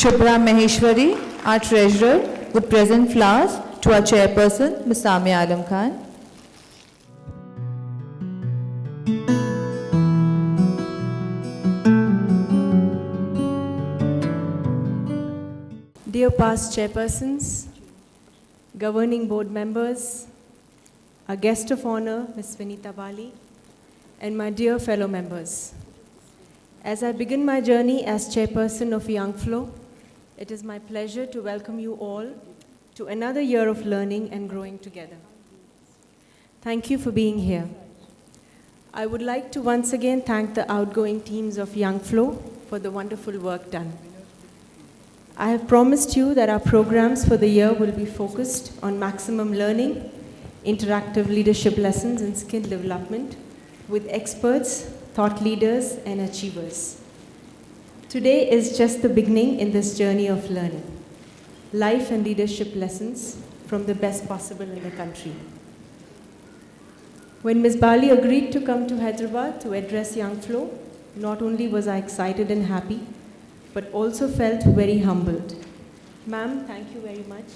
Shubhra Maheshwari, our treasurer, would present flowers to our chairperson, Ms. Samia Alam Khan. Dear past chairpersons, governing board members, our guest of honor, Ms. VInita Bali, and my dear fellow members. As I begin my journey as chairperson of Young FICCI, it is my pleasure to welcome you all to another year of learning and growing together. Thank you for being here. I would like to once again thank the outgoing teams of Young FICCI for the wonderful work done. I have promised you that our programs for the year will be focused on maximum learning, interactive leadership lessons and skill development with experts, thought leaders, and achievers. Today is just the beginning in this journey of learning, life and leadership lessons from the best possible in the country. When Ms. Bali agreed to come to Hyderabad to address Young FICCI, not only was I excited and happy, but also felt very humbled. Ma'am, thank you very much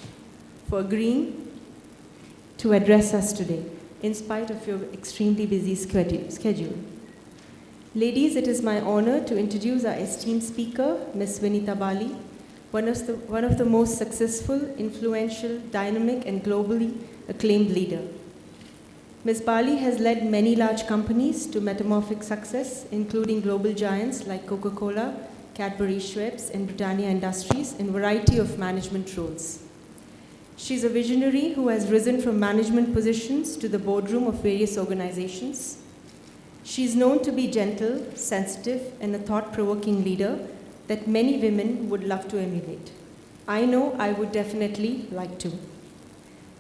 for agreeing to address us today, in spite of your extremely busy schedule. Ladies, it is my honor to introduce our esteemed speaker, Ms. VInita Bali, one of the most successful, influential, dynamic, and globally acclaimed leader. Ms. Bali has led many large companies to metamorphic success, including global giants like Coca-Cola, Cadbury Schweppes, and Britannia Industries in a variety of management roles. She's a visionary who has risen from management positions to the boardroom of various organizations. She's known to be gentle, sensitive, and a thought-provoking leader that many women would love to emulate. I know I would definitely like to.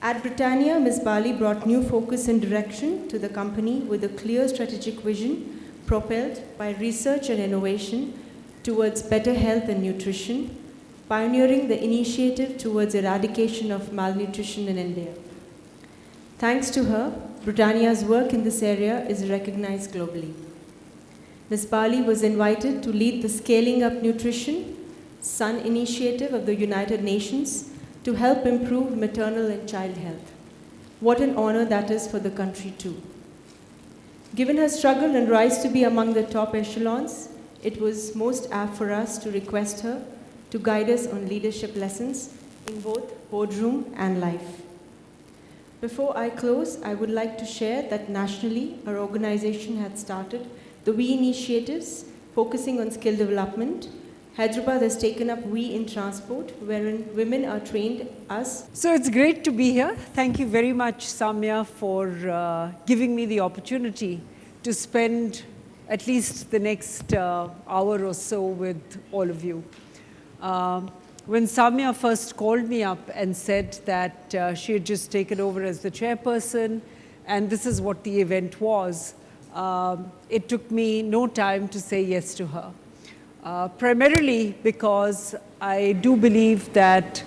At Britannia, Ms. Bali brought new focus and direction to the company with a clear strategic vision propelled by research and innovation towards better health and nutrition, pioneering the initiative towards eradication of malnutrition in India. Thanks to her, Britannia's work in this area is recognized globally. Ms. Bali was invited to lead the Scaling Up Nutrition Sun initiative of the United Nations to help improve maternal and child health. What an honor that is for the country too. Given her struggle and rise to be among the top echelons, it was most apt for us to request her to guide us on leadership lessons in both boardroom and life. Before I close, I would like to share that nationally, our organization had started the We initiatives focusing on skill development. Hyderabad has taken up We in Transport, wherein women are trained as. So it's great to be here. Thank you very much, Samia, for giving me the opportunity to spend at least the next hour or so with all of you. When Samia first called me up and said that she had just taken over as the chairperson and this is what the event was, it took me no time to say yes to her. Primarily because I do believe that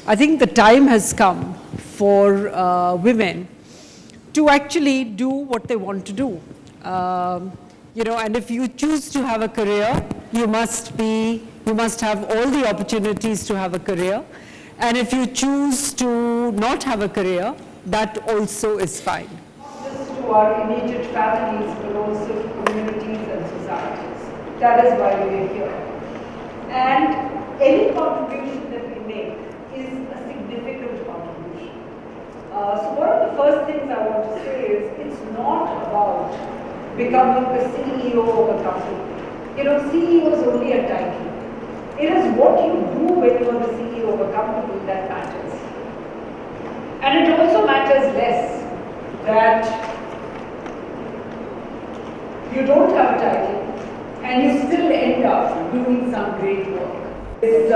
I think the time has come for women to actually do what they want to do. And if you choose to have a career, you must have all the opportunities to have a career. And if you choose to not have a career, that also is fine. Not just to our immediate families, but also to communities and societies. That is why we are here. And any contribution that we make is a significant contribution. So one of the first things I want to say is it's not about becoming the CEO of a company. CEO is only a title. It is what you do when you are the CEO of a company that matters. And it also matters less that you don't have a title and you still end up doing some great work. It's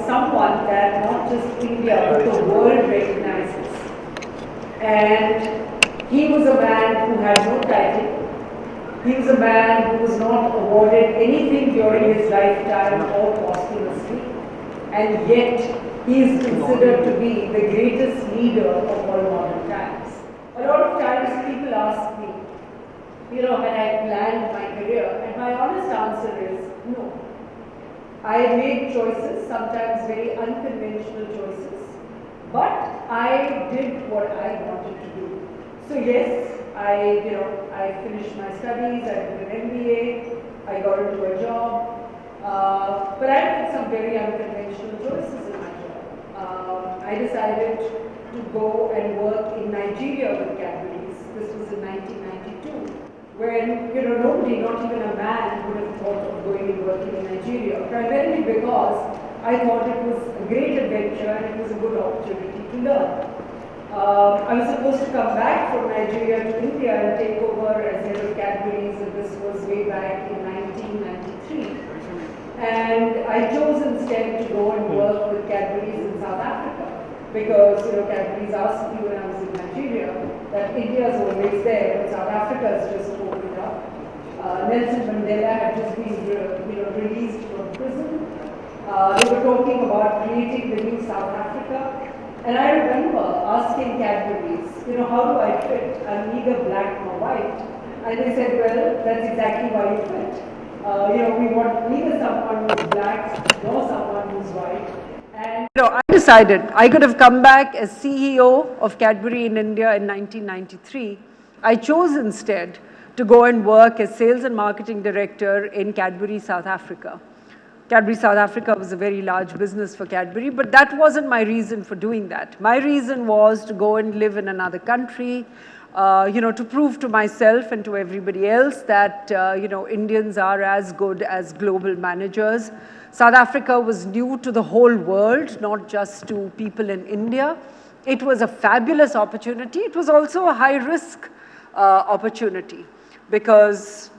someone that not just India but the world recognizes. And he was a man who had no title. He was a man who was not awarded anything during his lifetime or posthumously. And yet, he is considered to be the greatest leader of all modern times. A lot of times people ask me, when I planned my career, and my honest answer is no. I made choices, sometimes very unconventional choices, but I did what I wanted to do. So yes, I finished my studies, I did an MBA, I got into a job, but I made some very unconventional choices in my job. I decided to go and work in Nigeria with Cadbury's. This was in 1992, when nobody, not even a man, would have thought of going and working in Nigeria. Primarily because I thought it was a great adventure and it was a good opportunity to learn. I was supposed to come back from Nigeria to India and take over as head of Cadbury's, and this was way back in 1993. And I chose instead to go and work with Cadbury's in South Africa, because Cadbury's asked me when I was in Nigeria that India is always there, but South Africa has just opened up. Nelson Mandela had just been released from prison. They were talking about creating the new South Africa. And I remember asking Cadbury's, how do I fit? I'm neither black nor white. And they said, well, that's exactly why you fit. We want neither someone who's black nor someone who's white. And I decided I could have come back as CEO of Cadbury in India in 1993. I chose instead to go and work as sales and marketing director in Cadbury South Africa. Cadbury South Africa was a very large business for Cadbury, but that wasn't my reason for doing that. My reason was to go and live in another country, to prove to myself and to everybody else that, Indians are as good as global managers. South Africa was new to the whole world, not just to people in India. It was a fabulous opportunity. It was also a high-risk opportunity because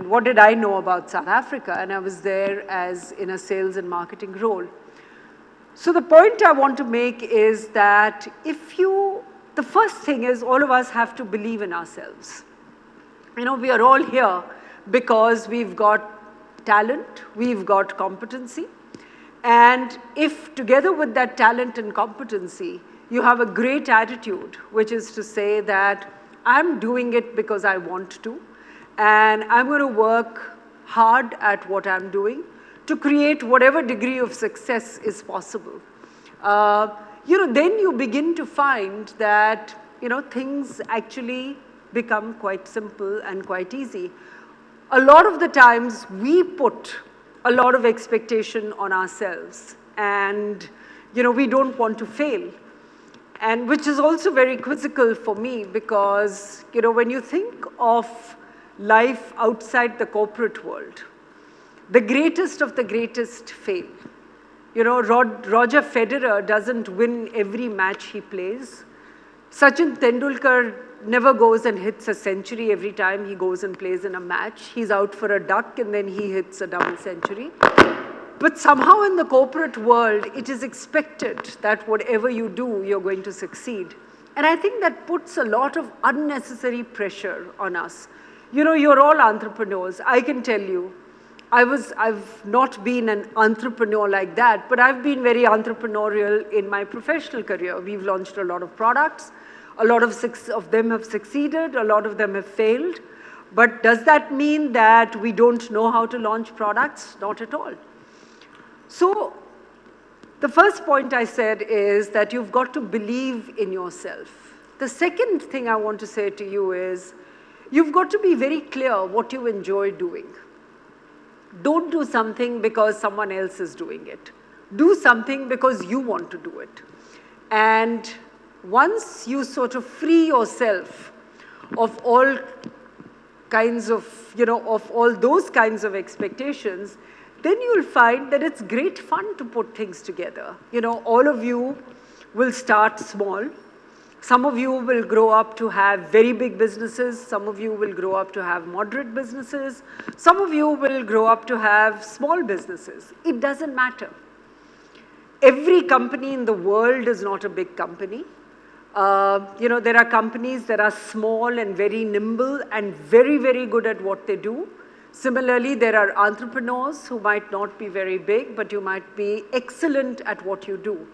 what did I know about South Africa? And I was there as in a sales and marketing role. So the point I want to make is that the first thing is all of us have to believe in ourselves. We are all here because we've got talent, we've got competency. And if together with that talent and competency, you have a great attitude, which is to say that I'm doing it because I want to, and I'm going to work hard at what I'm doing to create whatever degree of success is possible. Then you begin to find that, things actually become quite simple and quite easy. A lot of the times we put a lot of expectation on ourselves and, we don't want to fail. And which is also very quizzical for me because, when you think of life outside the corporate world, the greatest of the greatest fail. Roger Federer doesn't win every match he plays. Sachin Tendulkar never goes and hits a century every time he goes and plays in a match. He's out for a duck and then he hits a double century. But somehow in the corporate world, it is expected that whatever you do, you're going to succeed. And I think that puts a lot of unnecessary pressure on us. You're all entrepreneurs. I can tell you, I've not been an entrepreneur like that, but I've been very entrepreneurial in my professional career. We've launched a lot of products. A lot of them have succeeded. A lot of them have failed. But does that mean that we don't know how to launch products? Not at all. So the first point I said is that you've got to believe in yourself. The second thing I want to say to you is you've got to be very clear what you enjoy doing. Don't do something because someone else is doing it. Do something because you want to do it. And once you sort of free yourself of all kinds of, of all those kinds of expectations, then you'll find that it's great fun to put things together. All of you will start small. Some of you will grow up to have very big businesses. Some of you will grow up to have moderate businesses. Some of you will grow up to have small businesses. It doesn't matter. Every company in the world is not a big company. There are companies that are small and very nimble and very, very good at what they do. Similarly, there are entrepreneurs who might not be very big, but you might be excellent at what you do.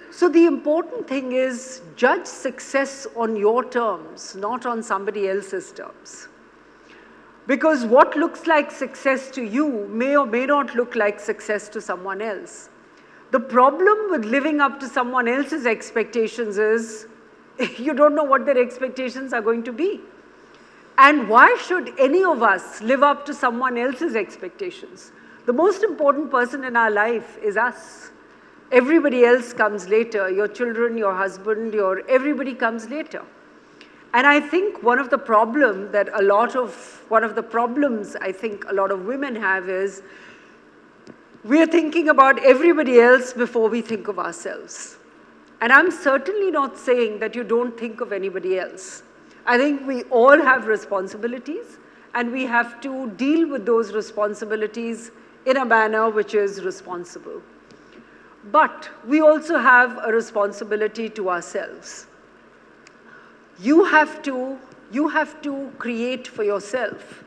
So the important thing is judge success on your terms, not on somebody else's terms. Because what looks like success to you may or may not look like success to someone else. The problem with living up to someone else's expectations is you don't know what their expectations are going to be. And why should any of us live up to someone else's expectations? The most important person in our life is us. Everybody else comes later. Your children, your husband, everybody comes later. And I think one of the problems I think a lot of women have is we're thinking about everybody else before we think of ourselves. And I'm certainly not saying that you don't think of anybody else. I think we all have responsibilities, and we have to deal with those responsibilities in a manner which is responsible. But we also have a responsibility to ourselves. You have to create for yourself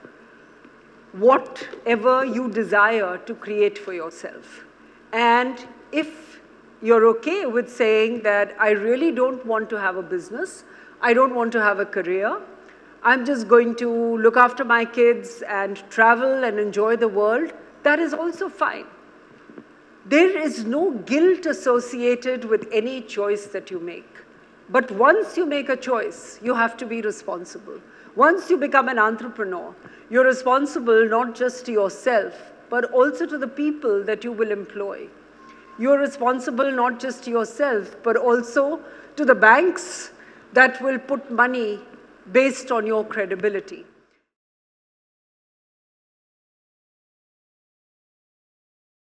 whatever you desire to create for yourself. And if you're okay with saying that I really don't want to have a business, I don't want to have a career, I'm just going to look after my kids and travel and enjoy the world, that is also fine. There is no guilt associated with any choice that you make. But once you make a choice, you have to be responsible. Once you become an entrepreneur, you're responsible not just to yourself, but also to the people that you will employ. You're responsible not just to yourself, but also to the banks that will put money based on your credibility.